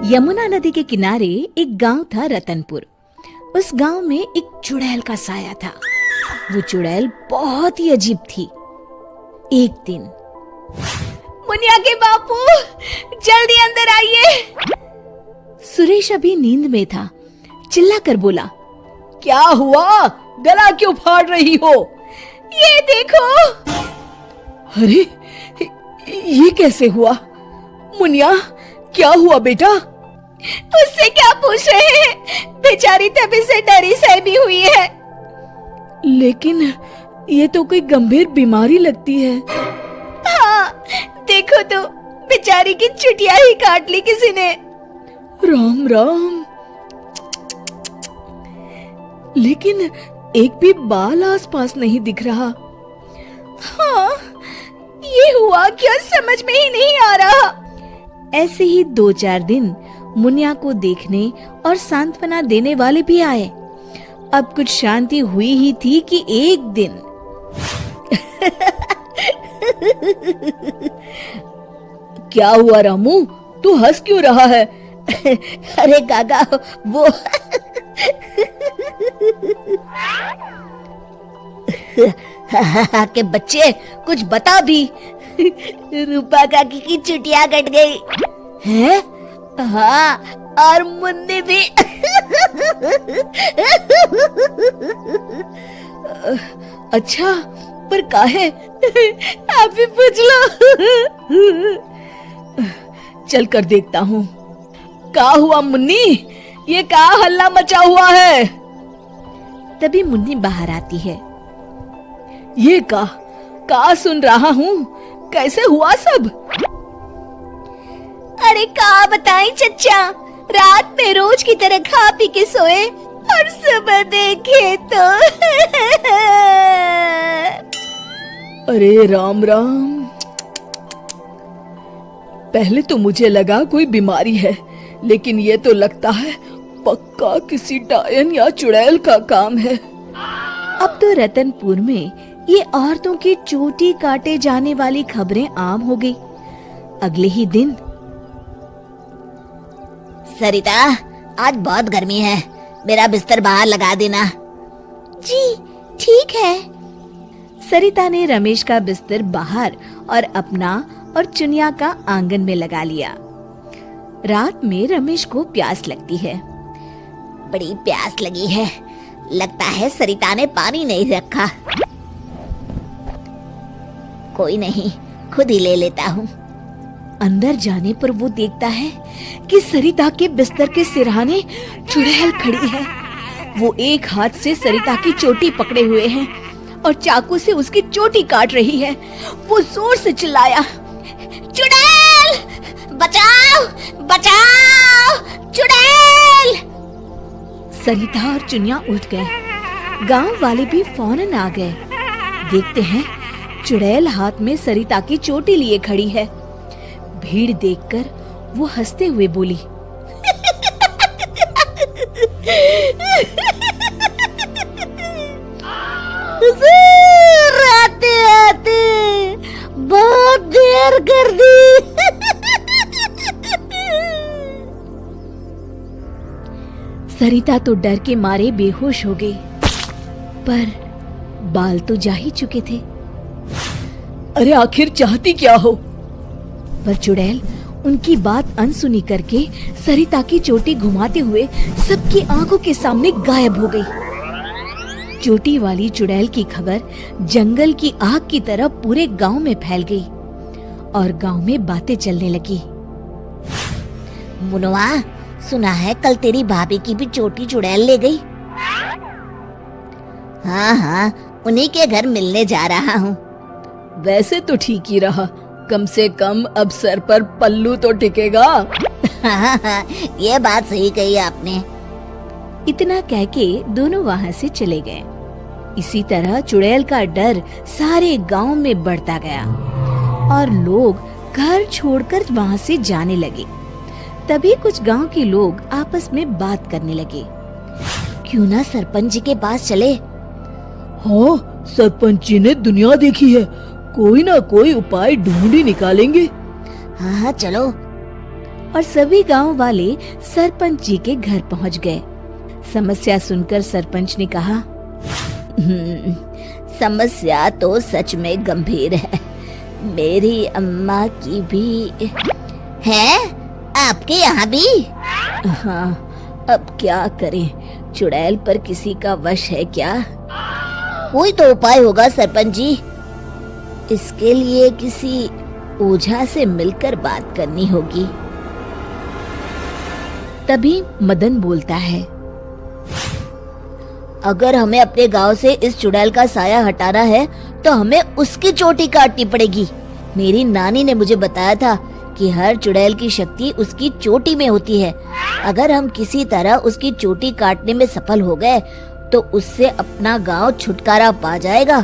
यमुना नदी के किनारे एक गांव था रतनपुर। उस गांव में एक चुड़ैल का साया था। वो चुड़ैल बहुत ही अजीब थी। एक दिन, मुनिया के बापू, जल्दी अंदर आइए। सुरेश अभी नींद में था, चिल्लाकर बोला, क्या हुआ? गला क्यों फाड़ रही हो? ये देखो। अरे, ये कैसे हुआ? मुनिया, क्या हुआ बेटा? उससे क्या पूछ रहे हैं? बेचारी तभी से डरी सहमी हुई है। लेकिन ये तो कोई गंभीर बीमारी लगती है। हाँ, देखो तो, बेचारी की चुटिया ही काट ली किसी ने। राम राम। लेकिन एक भी बाल आसपास नहीं दिख रहा। हाँ, ये हुआ क्या समझ में ही नहीं आ रहा। ऐसे ही 2-4 दिन मुनिया को देखने और सांत्वना देने वाले भी आए। अब कुछ शांति हुई ही थी कि एक दिन क्या हुआ रामू? तू हंस क्यों रहा है? अरे गागा, वो के बच्चे, कुछ बता भी। रूपा काकी की चुटिया कट गई है। हाँ, और मुन्नी भी। अच्छा, पर काहे? आप भी पूछ लो। चल कर देखता हूँ। क्या हुआ मुन्नी? ये क्या हल्ला मचा हुआ है? तभी मुन्नी बाहर आती है। ये का सुन रहा हूँ? कैसे हुआ सब? अरे का बताएं चच्चा, रात में रोज की तरह खा पी के सोए और सुबह देखे तो अरे राम राम। पहले तो मुझे लगा कोई बीमारी है, लेकिन ये तो लगता है पक्का किसी डायन या चुड़ैल का काम है। अब तो रतनपुर में ये औरतों की चोटी काटे जाने वाली खबरें आम हो गई। अगले ही दिन, सरिता, आज बहुत गर्मी है, मेरा बिस्तर बाहर लगा देना। जी ठीक है। सरिता ने रमेश का बिस्तर बाहर और अपना और चुनिया का आंगन में लगा लिया। रात में रमेश को प्यास लगती है। बड़ी प्यास लगी है, लगता है सरिता ने पानी नहीं रखा। कोई नहीं, खुद ही ले लेता हूँ। अंदर जाने पर वो देखता है कि सरिता के बिस्तर के सिरहाने चुड़ैल खड़ी है। वो एक हाथ से सरिता की चोटी पकड़े हुए है और चाकू से उसकी चोटी काट रही है। वो जोर से चिल्लाया, चुड़ैल, बचाओ, बचाओ, चुड़ैल। सरिता और चुनिया उठ गए। गांव वाले भी फौरन आ गए। देखते हैं चुड़ैल हाथ में सरिता की चोटी लिए खड़ी है। भीड़ देखकर वो हंसते हुए बोली, आते आते बहुत देर कर दी। सरिता तो डर के मारे बेहोश हो गई, पर बाल तो जा ही चुके थे। अरे आखिर चाहती क्या हो? पर चुड़ैल उनकी बात अनसुनी करके सरिता की चोटी घुमाते हुए सबकी आंखों के सामने गायब हो गई। चोटी वाली चुड़ैल की खबर जंगल की आग की तरह पूरे गांव में फैल गई और गांव में बातें चलने लगी। मुनवा, सुना है कल तेरी भाभी की भी चोटी चुड़ैल ले गई। हाँ, उन्हीं के घर मिलने जा रहा हूँ। वैसे तो ठीक ही रहा, कम से कम अब सर पर पल्लू तो टिकेगा। ये बात सही कही आपने। इतना कह के दोनों वहाँ से चले गए। इसी तरह चुड़ैल का डर सारे गांव में बढ़ता गया और लोग घर छोड़कर वहाँ से जाने लगे। तभी कुछ गांव के लोग आपस में बात करने लगे, क्यों ना सरपंच जी के पास चले। हाँ, सरपंच जी ने दुनिया देखी है, कोई ना कोई उपाय ढूंढ ही निकालेंगे। हाँ, चलो। और सभी गांव वाले सरपंच जी के घर पहुंच गए। समस्या सुनकर सरपंच ने कहा, समस्या तो सच में गंभीर है। मेरी अम्मा की भी है, आपके यहाँ भी? हाँ, अब क्या करें, चुड़ैल पर किसी का वश है क्या? कोई तो उपाय होगा सरपंच जी। इसके लिए किसी ओझा से मिलकर बात करनी होगी। तभी मदन बोलता है, अगर हमें अपने गांव से इस चुड़ैल का साया हटाना है तो हमें उसकी चोटी काटनी पड़ेगी। मेरी नानी ने मुझे बताया था कि हर चुड़ैल की शक्ति उसकी चोटी में होती है। अगर हम किसी तरह उसकी चोटी काटने में सफल हो गए तो उससे अपना गांव छुटकारा पा जाएगा।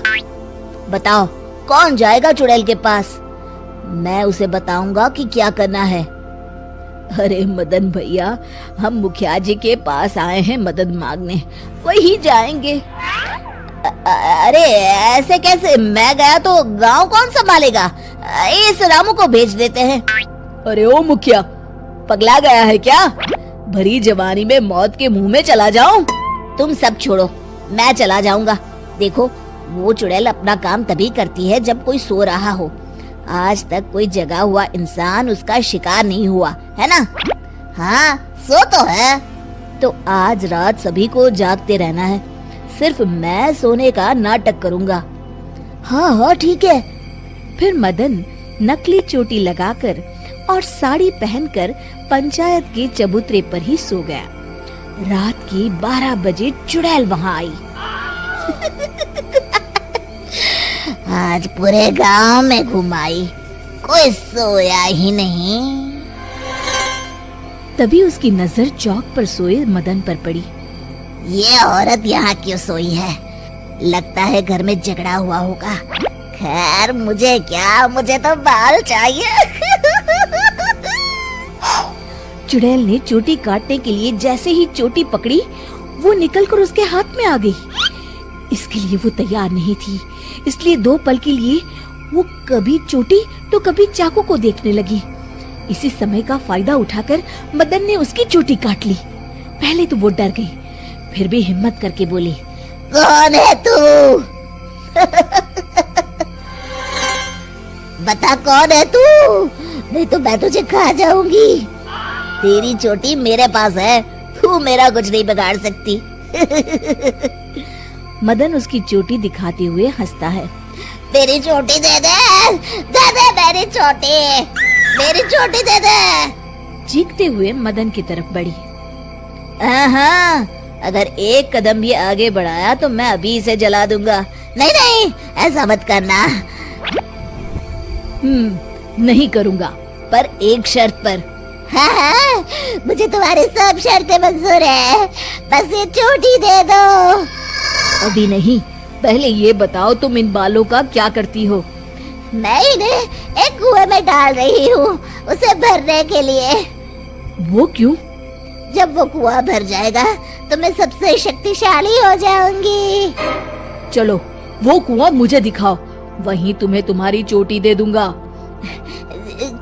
बताओ कौन जाएगा चुड़ैल के पास? मैं उसे बताऊंगा कि क्या करना है। अरे मदन भैया, हम मुखिया जी के पास आए हैं मदद मांगने, वही जाएंगे। अरे ऐसे कैसे? मैं गया तो गांव कौन संभालेगा? इस रामू को भेज देते हैं। अरे ओ मुखिया, पगला गया है क्या? भरी जवानी में मौत के मुंह में चला जाऊं? तुम सब छोड़ो, मैं चला जाऊंगा। देखो, वो चुड़ैल अपना काम तभी करती है जब कोई सो रहा हो। आज तक कोई जगा हुआ इंसान उसका शिकार नहीं हुआ है ना? हाँ, सो तो है। तो आज रात सभी को जागते रहना है, सिर्फ मैं सोने का नाटक करूंगा। हाँ हाँ ठीक है। फिर मदन नकली चोटी लगाकर और साड़ी पहनकर पंचायत के चबूतरे पर ही सो गया। रात के 12 बजे चुड़ैल वहां आई। आज पूरे गांव में घुमाई, कोई सोया ही नहीं। तभी उसकी नजर चौक पर सोए मदन पर पड़ी। ये औरत यहाँ क्यों सोई है? लगता है घर में झगड़ा हुआ होगा। खैर मुझे क्या, मुझे तो बाल चाहिए। चुड़ैल ने चोटी काटने के लिए जैसे ही चोटी पकड़ी, वो निकलकर उसके हाथ में आ गई। इसके लिए वो तैयार नहीं थी, इसलिए 2 पल के लिए वो कभी चोटी तो कभी चाकू को देखने लगी। इसी समय का फायदा उठाकर मदन ने उसकी चोटी काट ली। पहले तो वो डर गई, फिर भी हिम्मत करके बोली, कौन है तू? बता कौन है तू, नहीं तो मैं तुझे खा जाऊंगी। तेरी चोटी मेरे पास है, तू मेरा कुछ नहीं बिगाड़ सकती। मदन उसकी चोटी दिखाते हुए हंसता है। मेरी चोटी दे दे, दे दे मेरी चोटी, मेरी चोटी दे दे। चीखते हुए मदन की तरफ बढ़ी। हाँ, अगर एक कदम भी आगे बढ़ाया तो मैं अभी इसे जला दूंगा। नहीं नहीं, ऐसा मत करना। नहीं करूंगा, पर एक शर्त पर। हाँ, मुझे तुम्हारी सब शर्तें मंजूर है, बस ये चोटी दे दो। अभी नहीं, पहले ये बताओ तुम इन बालों का क्या करती हो? मैं इन्हें एक कुएं में डाल रही हूँ, उसे भरने के लिए। वो क्यों? जब वो कुआं भर जाएगा तो मैं सबसे शक्तिशाली हो जाऊंगी। चलो वो कुआं मुझे दिखाओ, वहीं तुम्हें तुम्हारी चोटी दे दूंगा।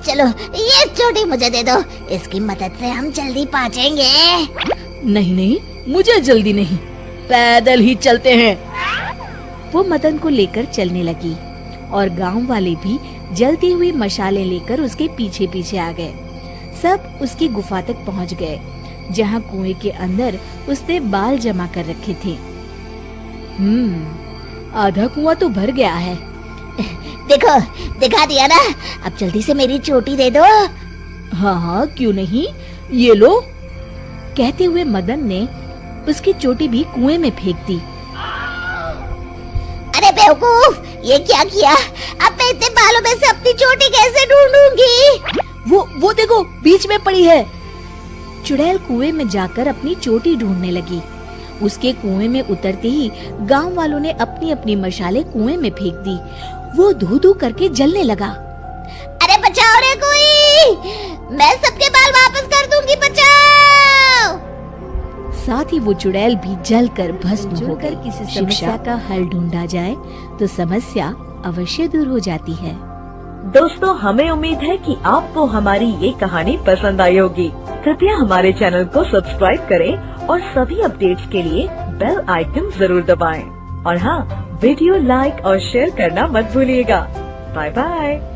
चलो ये चोटी मुझे दे दो, इसकी मदद से हम जल्दी पहुंचेंगे। नहीं नहीं, मुझे जल्दी नहीं, पैदल ही चलते हैं। वो मदन को लेकर चलने लगी और गांव वाले भी जलती हुई मशालें लेकर उसके पीछे पीछे आ गए। सब उसकी गुफा तक पहुंच गए, जहां कुएं के अंदर उसने बाल जमा कर रखे थे। आधा कुआं तो भर गया है। देखो, दिखा दिया ना, अब जल्दी से मेरी चोटी दे दो। हाँ हाँ, क्यों नहीं, ये लो। कहते हुए मदन ने उसकी चोटी भी कुएं में फेंक दी। अरे बेवकूफ, ये क्या किया? अब मैं इतने बालों में से अपनी चोटी कैसे ढूंढूंगी? वो देखो, बीच में पड़ी है। चुड़ैल कुएं में जाकर अपनी चोटी ढूंढने लगी। उसके कुएं में उतरते ही गांव वालों ने अपनी अपनी मशालें कुएं में फेंक दी। वो धू धू करके जलने लगा। अरे बचाओ रे कोई, मैं सबके बाल वापस कर दूंगी, बचाओ। साथ ही वो चुड़ैल भी जलकर भस्म होकर किसी समस्या का हल ढूंढा जाए तो समस्या अवश्य दूर हो जाती है। दोस्तों, हमें उम्मीद है कि आपको हमारी ये कहानी पसंद आई होगी। कृपया हमारे चैनल को सब्सक्राइब करें और सभी अपडेट्स के लिए बेल आइकन जरूर दबाएं। और हाँ, वीडियो लाइक और शेयर करना मत भूलिएगा। Bye bye.